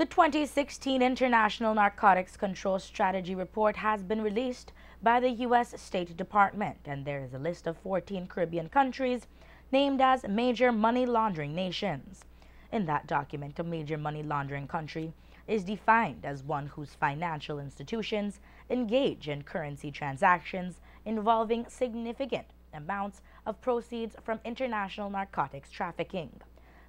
The 2016 International Narcotics Control Strategy Report has been released by the U.S. State Department, and there is a list of 14 Caribbean countries named as major money laundering nations. In that document, a major money laundering country is defined as one whose financial institutions engage in currency transactions involving significant amounts of proceeds from international narcotics trafficking.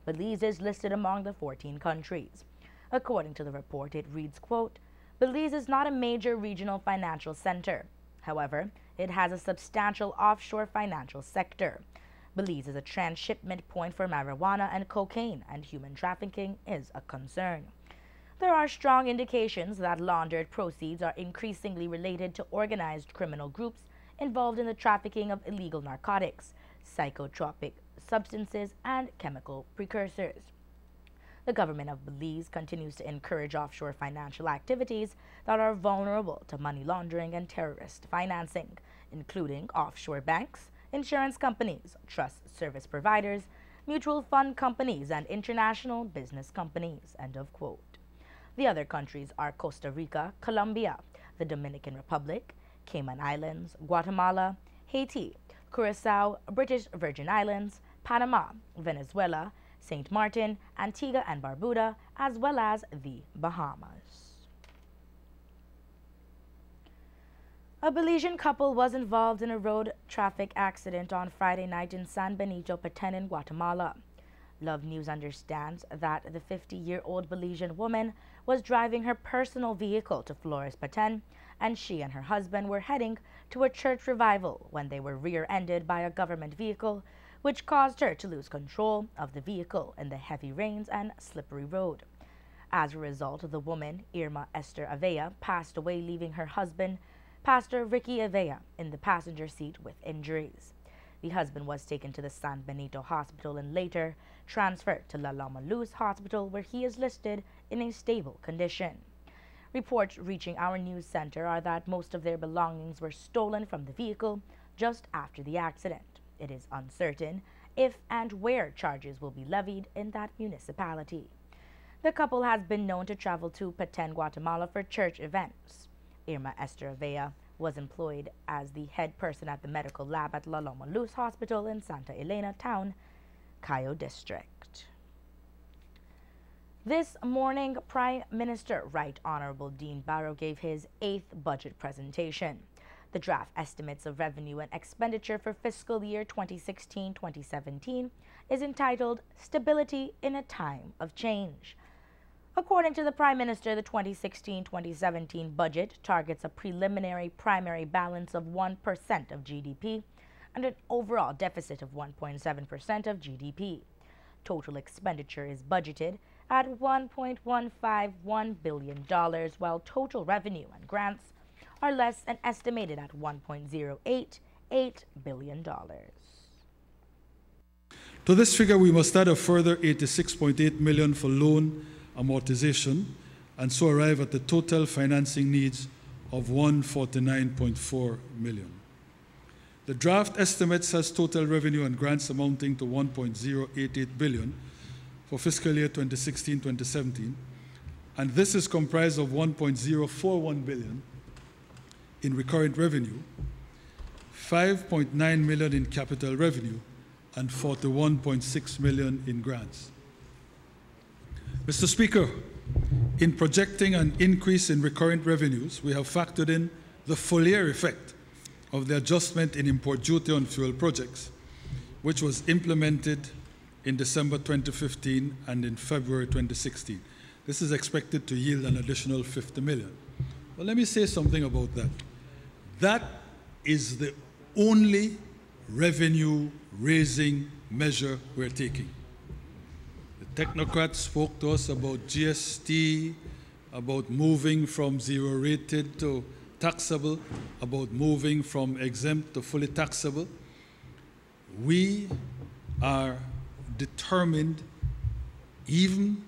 Belize is listed among the 14 countries. According to the report, it reads, quote, Belize is not a major regional financial center. However, it has a substantial offshore financial sector. Belize is a transshipment point for marijuana and cocaine, and human trafficking is a concern. There are strong indications that laundered proceeds are increasingly related to organized criminal groups involved in the trafficking of illegal narcotics, psychotropic substances, and chemical precursors. The government of Belize continues to encourage offshore financial activities that are vulnerable to money laundering and terrorist financing, including offshore banks, insurance companies, trust service providers, mutual fund companies, and international business companies, end of quote. The other countries are Costa Rica, Colombia, the Dominican Republic, Cayman Islands, Guatemala, Haiti, Curacao, British Virgin Islands, Panama, Venezuela, St. Martin, Antigua and Barbuda, as well as the Bahamas. A Belizean couple was involved in a road traffic accident on Friday night in San Benito, Petén in Guatemala. Love News understands that the 50-year-old Belizean woman was driving her personal vehicle to Flores, Petén, and she and her husband were heading to a church revival when they were rear-ended by a government vehicle, which caused her to lose control of the vehicle in the heavy rains and slippery road. As a result, the woman, Irma Esther Avella, passed away, leaving her husband, Pastor Ricky Avella, in the passenger seat with injuries. The husband was taken to the San Benito Hospital and later transferred to La Loma Luz Hospital, where he is listed in a stable condition. Reports reaching our news center are that most of their belongings were stolen from the vehicle just after the accident. It is uncertain if and where charges will be levied in that municipality. The couple has been known to travel to Petén, Guatemala for church events. Irma Esther Avella was employed as the head person at the medical lab at La Loma Luz Hospital in Santa Elena Town, Cayo District. This morning, Prime Minister Right Honorable Dean Barrow gave his 8th budget presentation. The draft estimates of revenue and expenditure for fiscal year 2016-2017 is entitled Stability in a Time of Change. According to the Prime Minister, the 2016-2017 budget targets a preliminary primary balance of 1% of GDP and an overall deficit of 1.7% of GDP. Total expenditure is budgeted at $1.151 billion, while total revenue and grants are less and estimated at $1.088 billion. To this figure, we must add a further $86.8 million for loan amortization, and so arrive at the total financing needs of $149.4 million. The draft estimates has total revenue and grants amounting to $1.088 billion for fiscal year 2016-2017, and this is comprised of $1.041 billion in recurrent revenue, $5.9 million in capital revenue, and $41.6 million in grants. Mr. Speaker, in projecting an increase in recurrent revenues, we have factored in the full year effect of the adjustment in import duty on fuel projects, which was implemented in December 2015 and in February 2016. This is expected to yield an additional $50 million. Well, let me say something about that. That is the only revenue-raising measure we're taking. The technocrats spoke to us about GST, about moving from zero-rated to taxable, about moving from exempt to fully taxable. We are determined, even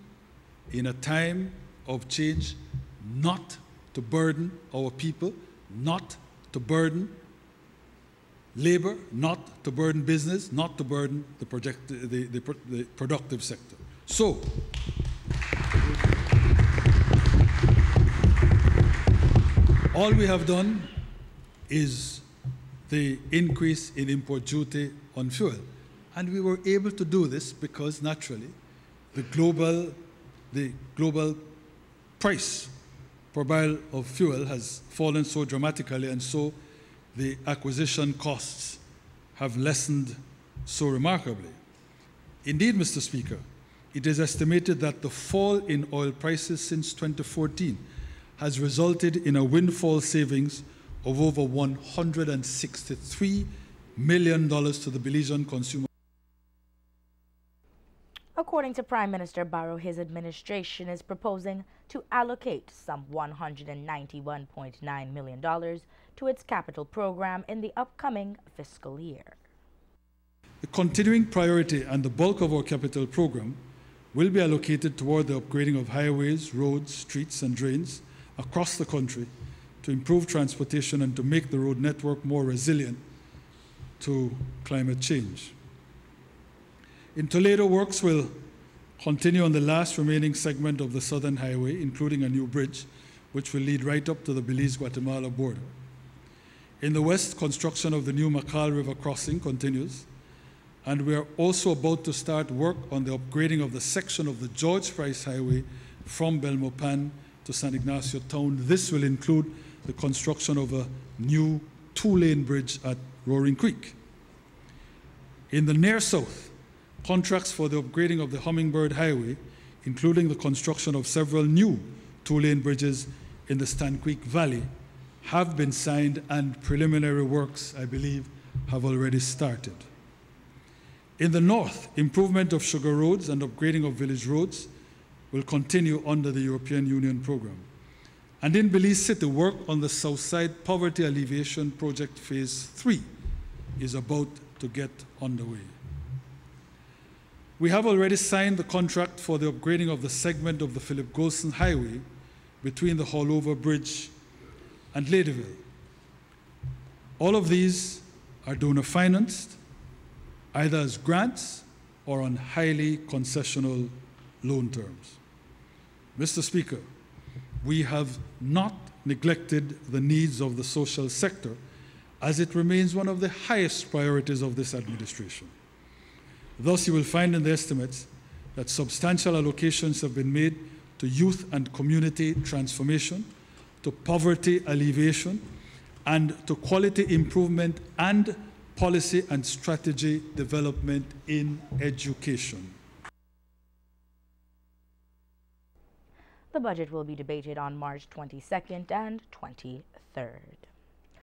in a time of change, not to burden our people, not to burden labor, not to burden business, not to burden the productive sector. So, All we have done is the increase in import duty on fuel. And we were able to do this because naturally the global price per barrel of fuel has fallen so dramatically, and so the acquisition costs have lessened so remarkably. Indeed, Mr. Speaker, it is estimated that the fall in oil prices since 2014 has resulted in a windfall savings of over $163 million to the Belizean consumer. According to Prime Minister Barrow, his administration is proposing to allocate some $191.9 million to its capital program in the upcoming fiscal year. The continuing priority and the bulk of our capital program will be allocated toward the upgrading of highways, roads, streets, and drains across the country to improve transportation and to make the road network more resilient to climate change. In Toledo, works will continue on the last remaining segment of the Southern Highway, including a new bridge, which will lead right up to the Belize-Guatemala border. In the west, construction of the new Macal River crossing continues, and we are also about to start work on the upgrading of the section of the George Price Highway from Belmopan to San Ignacio Town. This will include the construction of a new two-lane bridge at Roaring Creek. In the near south, contracts for the upgrading of the Hummingbird Highway, including the construction of several new two-lane bridges in the Stanqueak Valley, have been signed, and preliminary works, I believe, have already started. In the north, improvement of sugar roads and upgrading of village roads will continue under the European Union program. And in Belize City, work on the Southside Poverty Alleviation Project Phase 3 is about to get underway. We have already signed the contract for the upgrading of the segment of the Philip Golson Highway between the Hallover Bridge and Ladyville. All of these are donor-financed, either as grants or on highly concessional loan terms. Mr. Speaker, we have not neglected the needs of the social sector, as it remains one of the highest priorities of this administration. Thus, you will find in the estimates that substantial allocations have been made to youth and community transformation, to poverty alleviation, and to quality improvement and policy and strategy development in education. The budget will be debated on March 22nd and 23rd.